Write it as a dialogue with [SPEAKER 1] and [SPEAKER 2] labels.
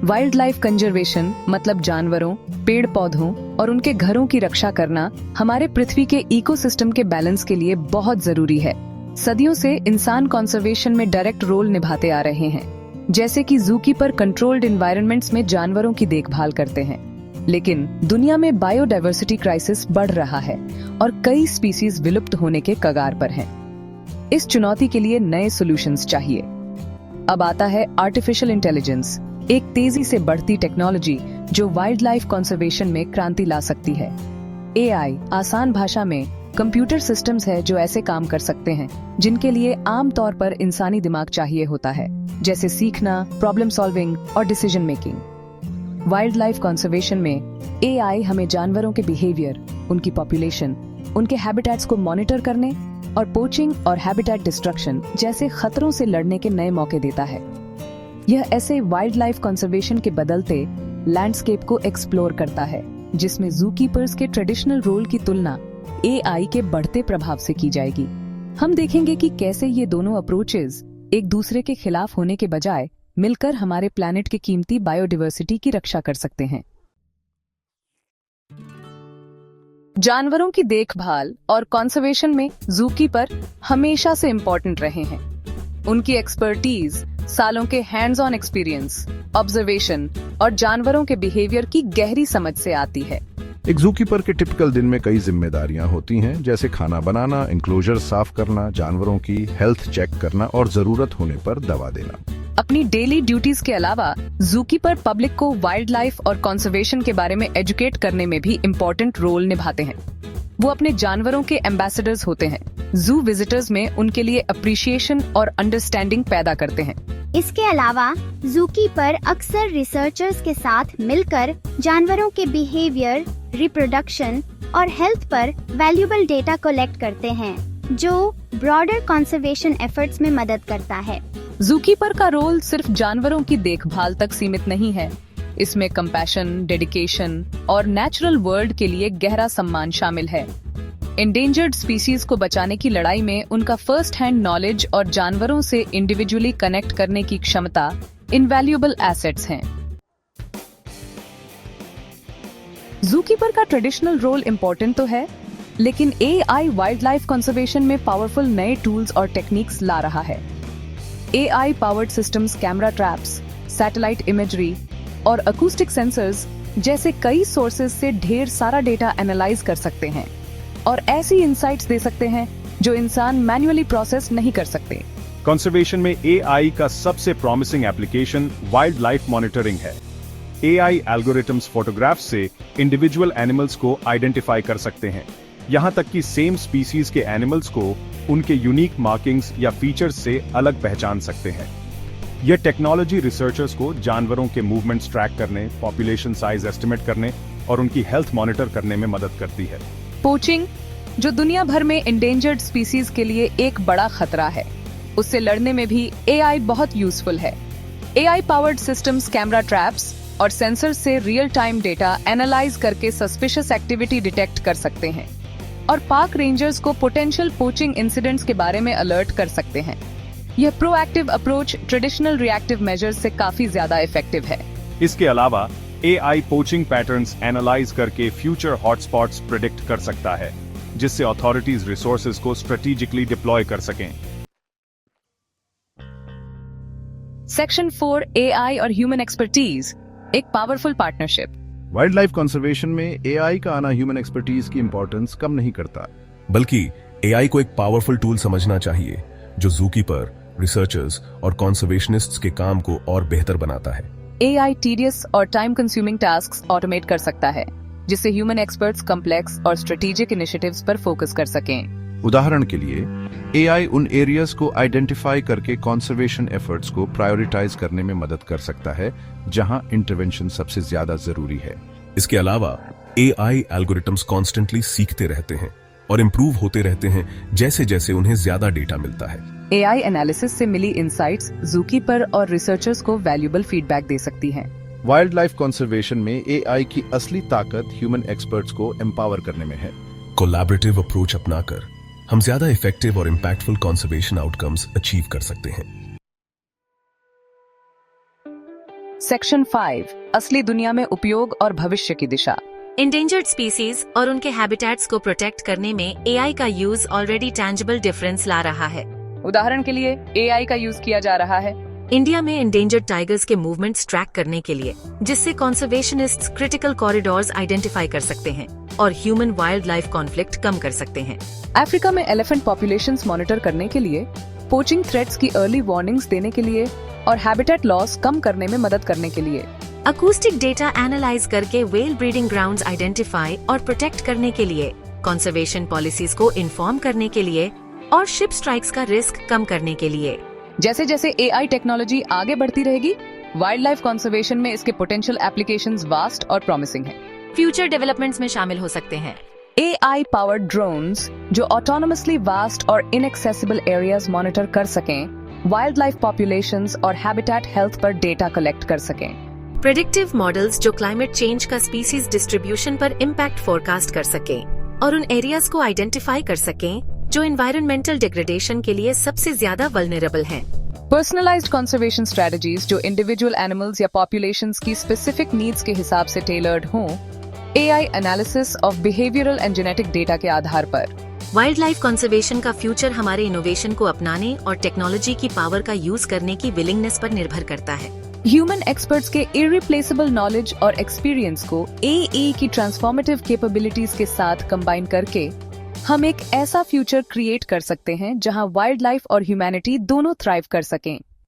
[SPEAKER 1] Wild life conservation मतलब जानवरों, पेड़ पौधों और उनके घरों की रक्षा करना हमारे पृथ्वी के इकोसिस्टम के बैलेंस के लिए बहुत जरूरी है। सदियों से इंसान कंजर्वेशन में डायरेक्ट रोल निभाते आ रहे हैं, जैसे कि ज़ूकीपर कंट्रोल्ड एनवायरनमेंट्स में जानवरों की देखभाल करते हैं। लेकिन दुनिया में बायोडायवर्सिटी क्राइसिस बढ़ रहा है और कई स्पीसीज विलुप्त होने के कगार पर हैं। इस चुनौती के लिए नए सॉल्यूशंस चाहिए। अब आता है आर्टिफिशियल इंटेलिजेंस, एक तेजी से बढ़ती टेक्नोलॉजी जो वाइल्ड लाइफ कंजर्वेशन में क्रांति ला सकती है। एआई आसान भाषा में कंप्यूटर सिस्टम्स है जो ऐसे काम कर सकते हैं जिनके लिए आमतौर पर इंसानी दिमाग चाहिए होता है, जैसे सीखना, प्रॉब्लम सॉल्विंग और decision making. Wild life conservation में एआई हमें जानवरों के बिहेवियर, उनकी पॉपुलेशन, उनके हैबिटेट्स को मॉनिटर करने और पोचिंग और हैबिटेट डिस्ट्रक्शन जैसे खतरों से लड़ने के नए मौके देता है। यह ऐसे वाइल्ड लाइफ कंजर्वेशन के बदलते लैंडस्केप को एक्सप्लोर करता है, जिसमें ज़ूकीपर्स के ट्रेडिशनल रोल की तुलना एआई के बढ़ते प्रभाव से की जाएगी। हम देखेंगे कि कैसे ये दोनों अप्रोचेस एक दूसरे के खिलाफ होने के बजाय मिलकर हमारे प्लैनेट की कीमती बायोडायवर्सिटी की रक्षा कर सकते हैं। जानवरों की देखभाल और कंजर्वेशन में ज़ूकीपर हमेशा से इम्पोर्टेंट रहे हैं। उनकी एक्सपर्टीज, सालों के हैंड्स ऑन एक्सपीरियंस, ऑब्जर्वेशन और जानवरों के बिहेवियर की गहरी समझ से आती है।
[SPEAKER 2] एक ज़ूकीपर के टिपिकल दिन में कई जिम्मेदारियां होती हैं, जैसे खाना बनाना, इंक्लोजर साफ करना, जानवरों की हेल्थ चेक करना और जरूरत होने पर दवा देना।
[SPEAKER 1] अपनी डेली ड्यूटीज के अलावा ज़ूकीपर पब्लिक को वाइल्ड लाइफ और कंजर्वेशन के बारे में एजुकेट करने में भी इम्पोर्टेंट रोल निभाते हैं। वो अपने जानवरों के एम्बेसडर्स होते हैं, जू विजिटर्स में उनके लिए अप्रिशिएशन और अंडरस्टैंडिंग पैदा करते हैं।
[SPEAKER 3] इसके अलावा ज़ूकीपर अक्सर रिसर्चर्स के साथ मिलकर जानवरों के बिहेवियर, रिप्रोडक्शन और हेल्थ पर वैल्यूएबल डेटा कलेक्ट करते हैं, जो ब्रॉडर कंजर्वेशन एफर्ट्स में मदद करता है।
[SPEAKER 1] ज़ूकीपर का रोल सिर्फ जानवरों की देखभाल तक सीमित नहीं है। इसमें कंपैशन, डेडिकेशन और नेचुरल वर्ल्ड के लिए गहरा सम्मान शामिल है। एंडेंजर्ड स्पीसीज को बचाने की लड़ाई में उनका फर्स्ट हैंड नॉलेज और जानवरों से इंडिविजुअली कनेक्ट करने की क्षमता इनवैल्यूएबल एसेट्स हैं। ज़ूकीपर का ट्रेडिशनल रोल इम्पोर्टेंट तो है, लेकिन एआई वाइल्ड लाइफ कंजर्वेशन में पावरफुल नए टूल्स और टेक्निक्स ला रहा है। AI powered systems camera traps, satellite imagery और अकूस्टिक सेंसर्स जैसे कई सोर्सेज से ढेर सारा डेटा एनालाइज कर सकते हैं और ऐसी इंसाइट्स दे सकते हैं जो इंसान मैन्युअली प्रोसेस नहीं कर सकते।
[SPEAKER 4] कंजर्वेशन में एआई का सबसे promising application wild life monitoring है। एआई एल्गोरिथम्स फोटोग्राफ से इंडिविजुअल एनिमल्स को आइडेंटिफाई कर सकते हैं, यहाँ तक कि सेम स्पीसीज के एनिमल्स को उनके यूनिक मार्किंग्स या फीचर्स से अलग पहचान सकते हैं। यह टेक्नोलॉजी रिसर्चर्स को जानवरों के मूवमेंट्स ट्रैक करने, पॉपुलेशन साइज एस्टिमेट करने और उनकी हेल्थ मॉनिटर करने में मदद करती है।
[SPEAKER 1] पोचिंग, जो दुनिया भर में एंडेंजर्ड स्पीसीज के लिए एक बड़ा खतरा है, उससे लड़ने में भी एआई बहुत यूजफुल है। AI powered systems camera traps और सेंसर से रियल टाइम डेटा एनालाइज करके सस्पिशियस एक्टिविटी डिटेक्ट कर सकते हैं और पार्क रेंजर्स को पोटेंशियल पोचिंग इंसिडेंट्स के बारे में अलर्ट कर सकते हैं। यह proactive approach traditional reactive measures से काफी ज्यादा इफेक्टिव है।
[SPEAKER 4] इसके अलावा एआई पोचिंग पैटर्न्स एनालाइज करके फ्यूचर हॉटस्पॉट्स प्रिडिक्ट कर सकता है, जिससे अथॉरिटीज रिसोर्सेज को स्ट्रेटेजिकली डिप्लॉय कर सकें।
[SPEAKER 1] सेक्शन 4 एआई और ह्यूमन एक्सपर्टीज, एक powerful partnership.
[SPEAKER 2] Wild life conservation में एआई का आना ह्यूमन एक्सपर्टीज की इंपॉर्टेंस कम नहीं करता,
[SPEAKER 5] बल्कि एआई को एक पावरफुल टूल समझना चाहिए जो ज़ूकीपर, रिसर्चर्स और कंजर्वेशनिस्ट्स के काम को और बेहतर बनाता है।
[SPEAKER 1] एआई टीडियस और टाइम कंज्यूमिंग टास्क्स ऑटोमेट कर सकता है, जिससे ह्यूमन एक्सपर्ट्स कॉम्प्लेक्स और स्ट्रेटेजिक इनिशिएटिव्स पर फोकस कर सकें।
[SPEAKER 2] उदाहरण के लिए एआई उन एरियाज को आइडेंटिफाई करके कंजर्वेशन एफर्ट्स को प्रायोरिटाइज करने में मदद कर सकता है जहां इंटरवेंशन सबसे ज्यादा जरूरी है।
[SPEAKER 5] इसके अलावा एआई एल्गोरिथम्स कॉन्स्टेंटली सीखते रहते हैं और इम्प्रूव होते रहते हैं जैसे जैसे उन्हें ज्यादा डेटा मिलता है।
[SPEAKER 1] एआई एनालिसिस से मिली इंसाइट्स ज़ूकीपर और रिसर्चर्स को वैल्यूएबल फीडबैक दे सकती हैं।
[SPEAKER 2] वाइल्ड लाइफ कंजर्वेशन में एआई की असली ताकत ह्यूमन एक्सपर्ट्स को एम्पावर करने में है।
[SPEAKER 5] कोलैबोरेटिव अप्रोच अपनाकर हम ज्यादा इफेक्टिव और इम्पैक्टफुल कंजर्वेशन आउटकम्स अचीव कर सकते हैं।
[SPEAKER 1] सेक्शन 5 असली दुनिया में उपयोग और भविष्य की दिशा।
[SPEAKER 6] इंडेंजर्ड स्पीसीज और उनके हैबिटेट्स को प्रोटेक्ट करने में एआई का यूज ऑलरेडी टैंजिबल डिफरेंस ला रहा है।
[SPEAKER 1] उदाहरण के लिए एआई का यूज किया जा रहा है
[SPEAKER 6] इंडिया में इंडेंजर्ड टाइगर्स के मूवमेंट्स ट्रैक करने के लिए, जिससे कॉन्जर्वेशनिस्ट्स क्रिटिकल कॉरिडोर्स आइडेंटिफाई कर सकते हैं और ह्यूमन वाइल्ड लाइफ कॉन्फ्लिक्ट कम कर सकते हैं।
[SPEAKER 1] अफ्रीका में एलिफेंट पॉपुलेशंस मॉनिटर करने के लिए, पोचिंग थ्रेट्स की अर्ली वार्निंग्स देने के लिए और हैबिटेट लॉस कम करने में मदद करने के लिए।
[SPEAKER 6] अकूस्टिक डेटा एनालाइज करके व्हेल ब्रीडिंग ग्राउंड्स आइडेंटिफाई और प्रोटेक्ट करने के लिए, कंजर्वेशन पॉलिसीज को इन्फॉर्म करने के लिए और शिप स्ट्राइक्स का रिस्क कम करने के लिए।
[SPEAKER 1] जैसे जैसे एआई टेक्नोलॉजी आगे बढ़ती रहेगी, वाइल्ड लाइफ कंजर्वेशन में इसके पोटेंशियल एप्लीकेशंस वास्ट और प्रॉमिसिंग हैं।
[SPEAKER 6] फ्यूचर डेवलपमेंट्स में शामिल हो सकते हैं
[SPEAKER 1] एआई पावर्ड ड्रोन्स जो ऑटोनोमसली वास्ट और इनएक्सेसिबल एरियाज मॉनिटर कर सकें, वाइल्ड लाइफ पॉपुलेशंस और हैबिटेट हेल्थ पर डेटा कलेक्ट कर सकें।
[SPEAKER 6] प्रेडिक्टिव मॉडल्स जो क्लाइमेट चेंज का स्पीसीज डिस्ट्रीब्यूशन पर इम्पैक्ट फोरकास्ट कर सकें और उन एरियाज को आइडेंटिफाई कर सकें जो एनवायरमेंटल डिग्रेडेशन के लिए सबसे ज्यादा वल्नरेबल हैं।
[SPEAKER 1] पर्सनलाइज्ड कंजर्वेशन स्ट्रेटजीज जो इंडिविजुअल एनिमल्स या पॉपुलेशंस की स्पेसिफिक नीड्स के हिसाब से टेलर्ड हों, AI analysis of behavioural and genetic data के आधार पर।
[SPEAKER 6] वाइल्ड लाइफ कंजर्वेशन का फ्यूचर हमारे इनोवेशन को अपनाने और टेक्नोलॉजी की पावर का यूज करने की विलिंगनेस पर निर्भर करता है।
[SPEAKER 1] ह्यूमन एक्सपर्ट्स के इरिप्लेसेबल नॉलेज और एक्सपीरियंस को एआई की ट्रांसफॉर्मेटिव कैपेबिलिटीज के साथ कंबाइन करके हम एक ऐसा फ्यूचर क्रिएट कर सकते हैं जहां वाइल्ड लाइफ और ह्यूमैनिटी दोनों थ्राइव कर सकें।